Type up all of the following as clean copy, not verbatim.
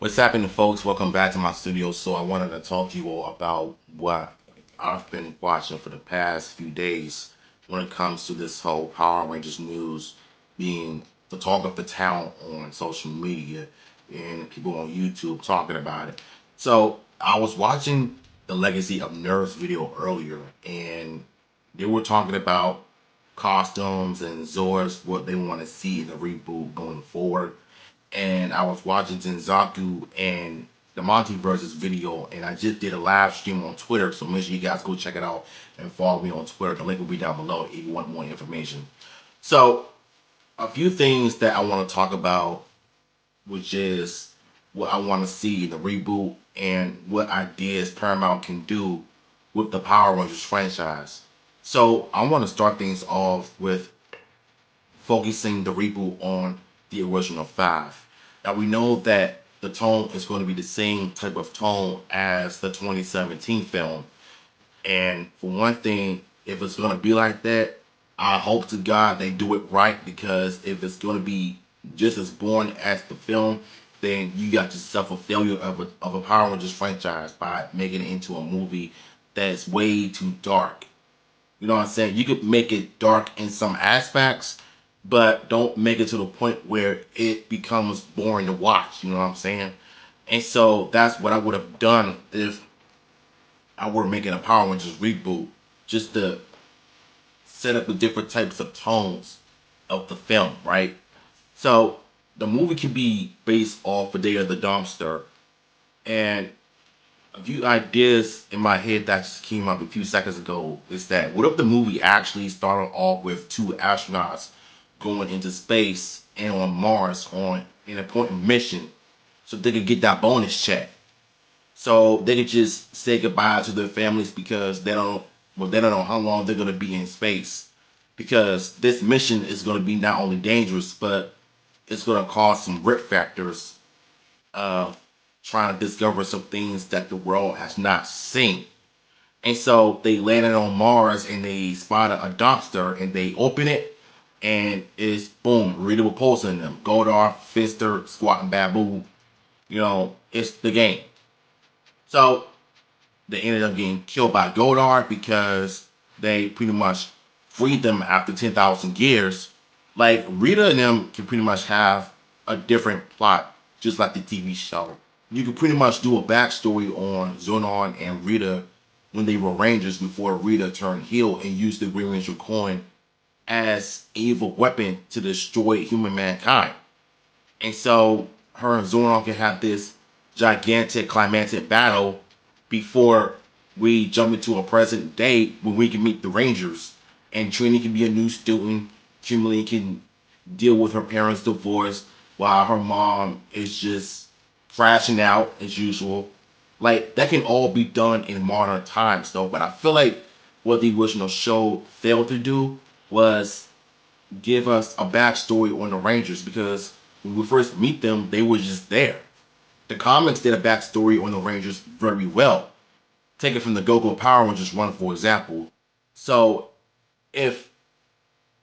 What's happening, folks? Welcome back to my studio. So I wanted to talk to you all about what I've been watching for the past few days when it comes to this whole Power Rangers news being the talk of the town on social media and people on YouTube talking about it. So I was watching the Legacy of Nerves video earlier, and they were talking about costumes and Zords, what they want to see in the reboot going forward. And I was watching Zenzaku and the Multiverse's video, and I just did a live stream on Twitter, so make sure you guys go check it out and follow me on Twitter. The link will be down below if you want more information. So, a few things that I want to talk about, which is what I want to see in the reboot and what ideas Paramount can do with the Power Rangers franchise. So, I want to start things off with focusing the reboot on the original five. Now we know that the tone is going to be the same type of tone as the 2017 film. And for one thing, if it's going to be like that, I hope to God they do it right, because if it's going to be just as boring as the film, then you got yourself a failure of a Power Rangers franchise by making it into a movie that's way too dark. You know what I'm saying? You could make it dark in some aspects, but don't make it to the point where it becomes boring to watch. You know what I'm saying? And so that's what I would have done if I were making a Power Rangers reboot, just to set up the different types of tones of the film, right? So the movie can be based off a Day of the Dumpster, and a few ideas in my head that just came up a few seconds ago is that what if the movie actually started off with two astronauts going into space and on Mars on an important mission, so they could get that bonus check, so they could just say goodbye to their families, because they don't know how long they're gonna be in space, because this mission is gonna be not only dangerous, but it's gonna cause some rip factors, uh, trying to discover some things that the world has not seen. And so they landed on Mars and they spotted a dumpster and they open it, and it's boom, readable pulse in them. Goldar, Fister, Squat, and Babu. It's the game. So they ended up getting killed by Goldar because they pretty much freed them after 10,000 years. Like, Rita and them can pretty much have a different plot, just like the TV show. You could pretty much do a backstory on Zonon and Rita when they were Rangers before Rita turned heel and used the Green Ranger coin as an evil weapon to destroy human mankind. And so her and Zonon can have this gigantic climactic battle before we jump into a present day when we can meet the Rangers. And Trini can be a new student. Kimberly can deal with her parents' divorce while her mom is just crashing out as usual. Like, that can all be done in modern times though. But I feel like what the original show failed to do was give us a backstory on the Rangers, because when we first meet them, they were just there. The comics did a backstory on the Rangers very well. Take it from the Go-Go Power Rangers run, for example. So if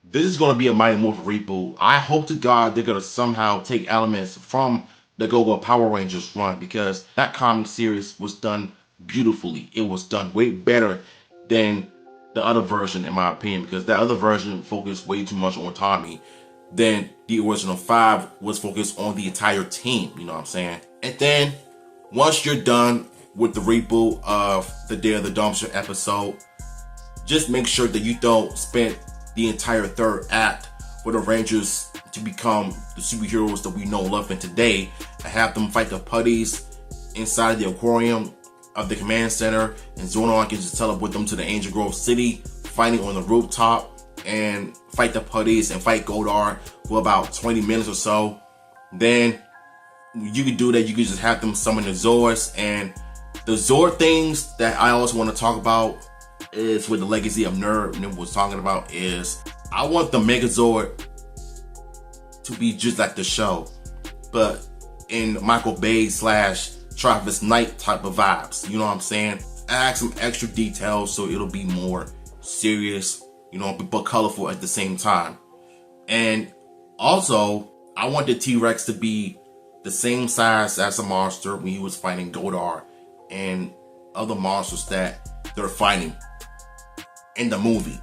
this is going to be a Mighty Morphin reboot, I hope to God they're going to somehow take elements from the Go-Go Power Rangers run, because that comic series was done beautifully. It was done way better than the other version, in my opinion, because that other version focused way too much on Tommy. Then the original five was focused on the entire team, you know what I'm saying? And then once you're done with the reboot of the Day of the Dumpster episode, just make sure that you don't spend the entire third act for the Rangers to become the superheroes that we know, love, and today, and have them fight the putties inside the aquarium of the command center, and Zonon can just teleport them to the Angel Grove City, fighting on the rooftop, and fight the putties and fight Goldar for about 20 minutes or so. Then you could do that. You could just have them summon the Zords, and the Zord things that I also want to talk about is with the Legacy of Nerd and was talking about is I want the Megazord to be just like the show, but in Michael Bay / Travis Knight type of vibes. You know what I'm saying? Add some extra details so it'll be more serious, but colorful at the same time. And also, I want the T-Rex to be the same size as a monster when he was fighting Godard and other monsters that they're fighting in the movie.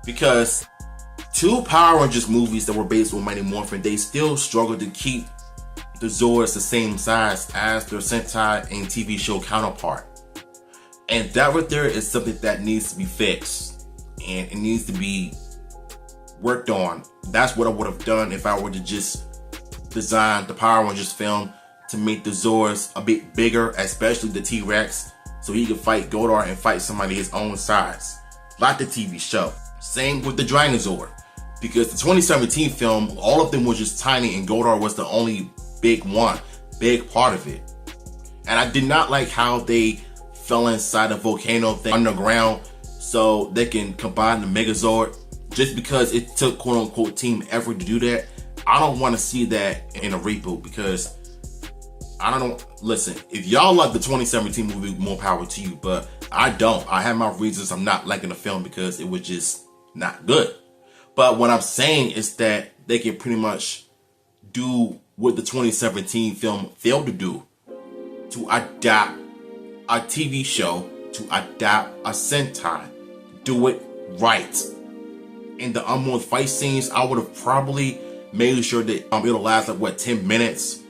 Because two Power Rangers movies that were based on Mighty Morphin, they still struggled to keep the Zords the same size as their Sentai and TV show counterpart. And that right there is something that needs to be fixed. And it needs to be worked on. That's what I would have done if I were to just design the Power Rangers film to make the Zords a bit bigger, especially the T-Rex, so he could fight Godard and fight somebody his own size, like the TV show. Same with the Dragon Zord, because the 2017 film, all of them were just tiny and Godard was the only big part of it. And I did not like how they fell inside a volcano thing underground so they can combine the Megazord. Just because it took quote-unquote team effort to do that, I don't want to see that in a reboot, because listen, if y'all like the 2017 movie, more power to you, but I don't. I have my reasons I'm not liking the film because it was just not good. But what I'm saying is that they can pretty much do what the 2017 film failed to do, to adapt a TV show, to adapt a Sentai, do it right. In the unmoored fight scenes, I would have probably made sure that it'll last like 10 minutes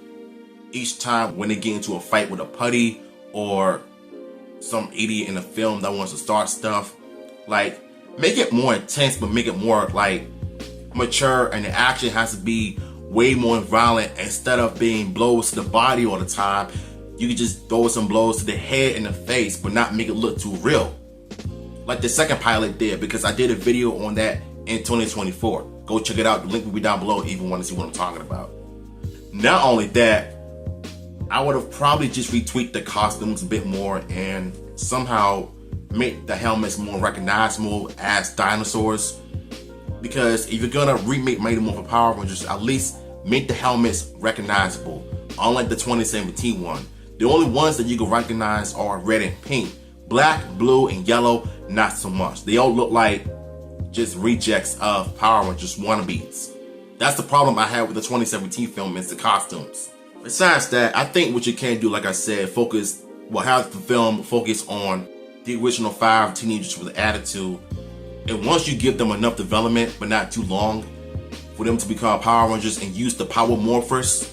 each time when they get into a fight with a putty or some idiot in the film that wants to start stuff. Like, make it more intense, but make it more like mature, and the action has to be way more violent. Instead of being blows to the body all the time, you can just throw some blows to the head and the face, but not make it look too real, like the second pilot did, because I did a video on that in 2024. Go check it out. The link will be down below if you want to see what I'm talking about. Not only that, I would have probably just retweaked the costumes a bit more and somehow make the helmets more recognizable as dinosaurs. Because if you're gonna remake Mighty Morphin Power Rangers, at least make the helmets recognizable. Unlike the 2017 one, the only ones that you can recognize are red and pink. Black, blue, and yellow, not so much. They all look like just rejects of Power Rangers wannabes. That's the problem I had with the 2017 film, is the costumes. Besides that, I think what you can do, like I said, have the film focus on the original 5 teenagers with attitude. And once you give them enough development, but not too long, for them to become Power Rangers and use the Power Morphers,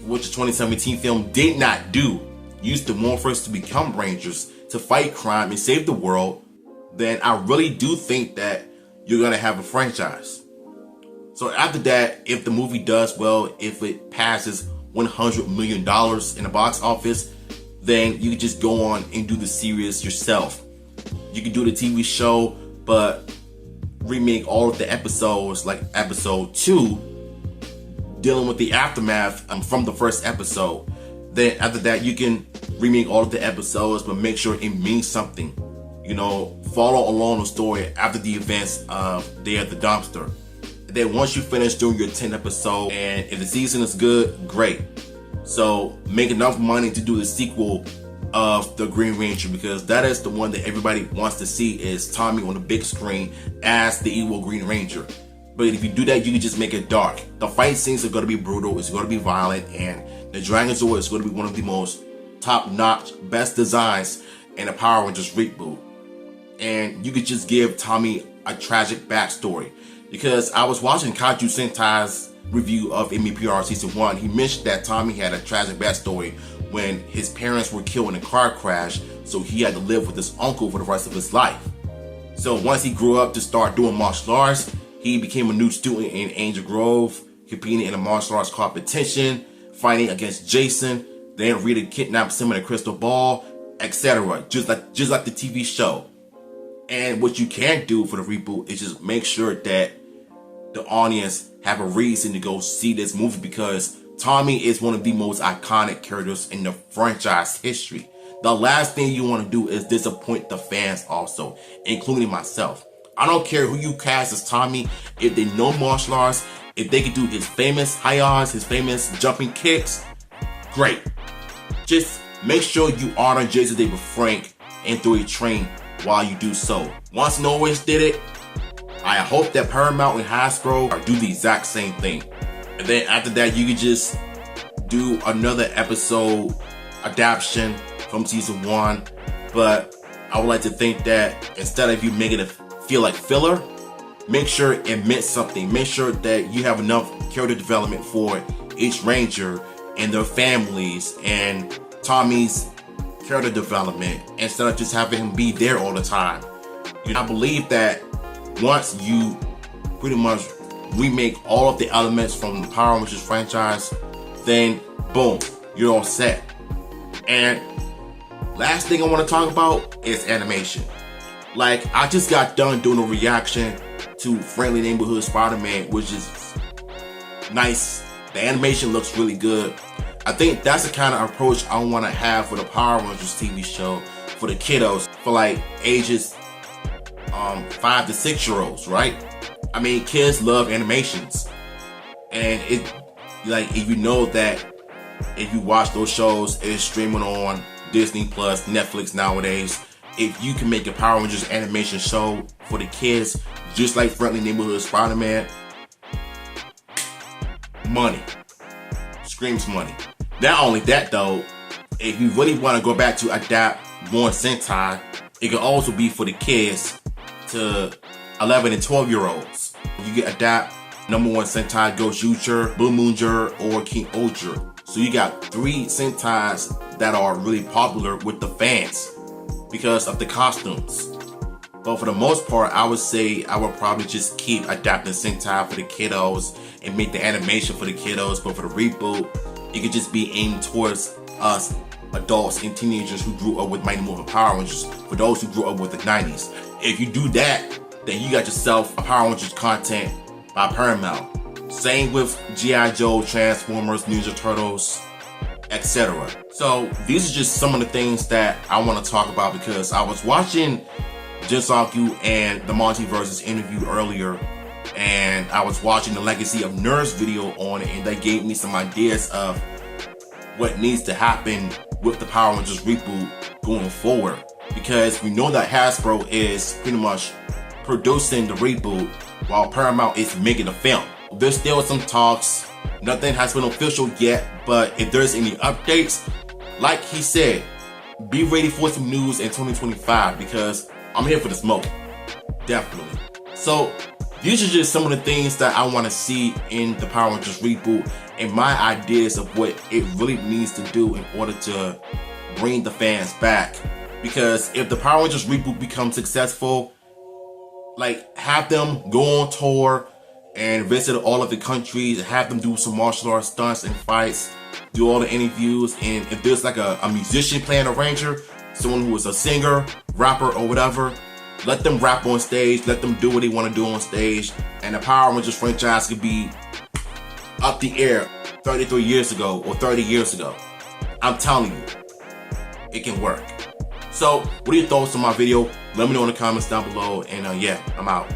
which the 2017 film did not do, use the Morphers to become Rangers, to fight crime and save the world, then I really do think that you're going to have a franchise. So after that, if the movie does well, if it passes $100 million in the box office, then you can just go on and do the series yourself. You can do the TV show, but remake all of the episodes, like episode 2, dealing with the aftermath from the first episode. Then after that, you can remake all of the episodes, but make sure it means something. You know, follow along the story after the events of Day at the Dumpster. Then once you finish doing your 10th episode, and if the season is good, great. So make enough money to do the sequel of the Green Ranger, because that is the one that everybody wants to see, is Tommy on the big screen as the evil Green Ranger. But if you do that, you can just make it dark. The fight scenes are going to be brutal, it's going to be violent, and the Dragon Zord is going to be one of the most top-notch, best designs in a Power Rangers reboot. And you could just give Tommy a tragic backstory. Because I was watching Kaiju Sentai's review of MEPR Season 1, he mentioned that Tommy had a tragic backstory when his parents were killed in a car crash, so he had to live with his uncle for the rest of his life. So once he grew up to start doing martial arts, he became a new student in Angel Grove, competing in a martial arts competition, fighting against Jason, then Rita kidnaps him in a crystal ball, etc. Just like the TV show. And what you can do for the reboot is just make sure that the audience have a reason to go see this movie, because Tommy is one of the most iconic characters in the franchise history. The last thing you want to do is disappoint the fans also, including myself. I don't care who you cast as Tommy. If they know martial arts, if they can do his famous hi-yas, his famous jumping kicks, great. Just make sure you honor Jason David Frank and throw a train while you do so. Once No One's did it, I hope that Paramount and Hasbro do the exact same thing. And then after that, you can just do another episode adaptation from season 1, but I would like to think that instead of you making it feel like filler, make sure it meant something. Make sure that you have enough character development for each ranger and their families and Tommy's character development, instead of just having him be there all the time. I believe that once you pretty much remake all of the elements from the Power Rangers franchise, then boom, you're all set. And last thing I want to talk about is animation. Like, I just got done doing a reaction to Friendly Neighborhood Spider-Man, which is nice. The animation looks really good. I think that's the kind of approach I want to have for the Power Rangers TV show for the kiddos, for like ages 5 to 6 year olds, right? I mean, kids love animations, and it, like, if you know that if you watch those shows, it's streaming on Disney Plus, Netflix nowadays. If you can make a Power Rangers animation show for the kids, just like Friendly Neighborhood Spider-Man, money. Screams money. Not only that though, if you really want to go back to adapt more Sentai, it can also be for the kids to 11 and 12 year olds. You can adapt number 1 Sentai Ghost Ucher, Blue Moonger, or King Ultra. So you got 3 Sentais that are really popular with the fans because of the costumes. But for the most part, I would say I would probably just keep adapting Sentai for the kiddos and make the animation for the kiddos. But for the reboot, it could just be aimed towards us adults and teenagers who grew up with Mighty Morphin Power Rangers, for those who grew up with the 90s. If you do that, then you got yourself a Power Rangers content by Paramount. Same with G.I. Joe, Transformers, Ninja Turtles, etc. So these are just some of the things that I want to talk about, because I was watching Jinsaku and the Multiverses interview earlier, and I was watching the Legacy of Nerds video on it, and they gave me some ideas of what needs to happen with the Power Rangers reboot going forward. Because we know that Hasbro is pretty much producing the reboot while Paramount is making the film. There's still some talks, nothing has been official yet, but if there's any updates, like he said, be ready for some news in 2025, because I'm here for the smoke, definitely. So these are just some of the things that I want to see in the Power Rangers reboot, and my ideas of what it really needs to do in order to bring the fans back. Because if the Power Rangers reboot becomes successful, like, have them go on tour and visit all of the countries, have them do some martial arts stunts and fights, do all the interviews, and if there's like a musician playing a ranger, someone who is a singer, rapper, or whatever, let them rap on stage, let them do what they want to do on stage, and the Power Rangers franchise could be up the air 33 years ago or 30 years ago. I'm telling you, it can work. So, what are your thoughts on my video? Let me know in the comments down below, and yeah, I'm out.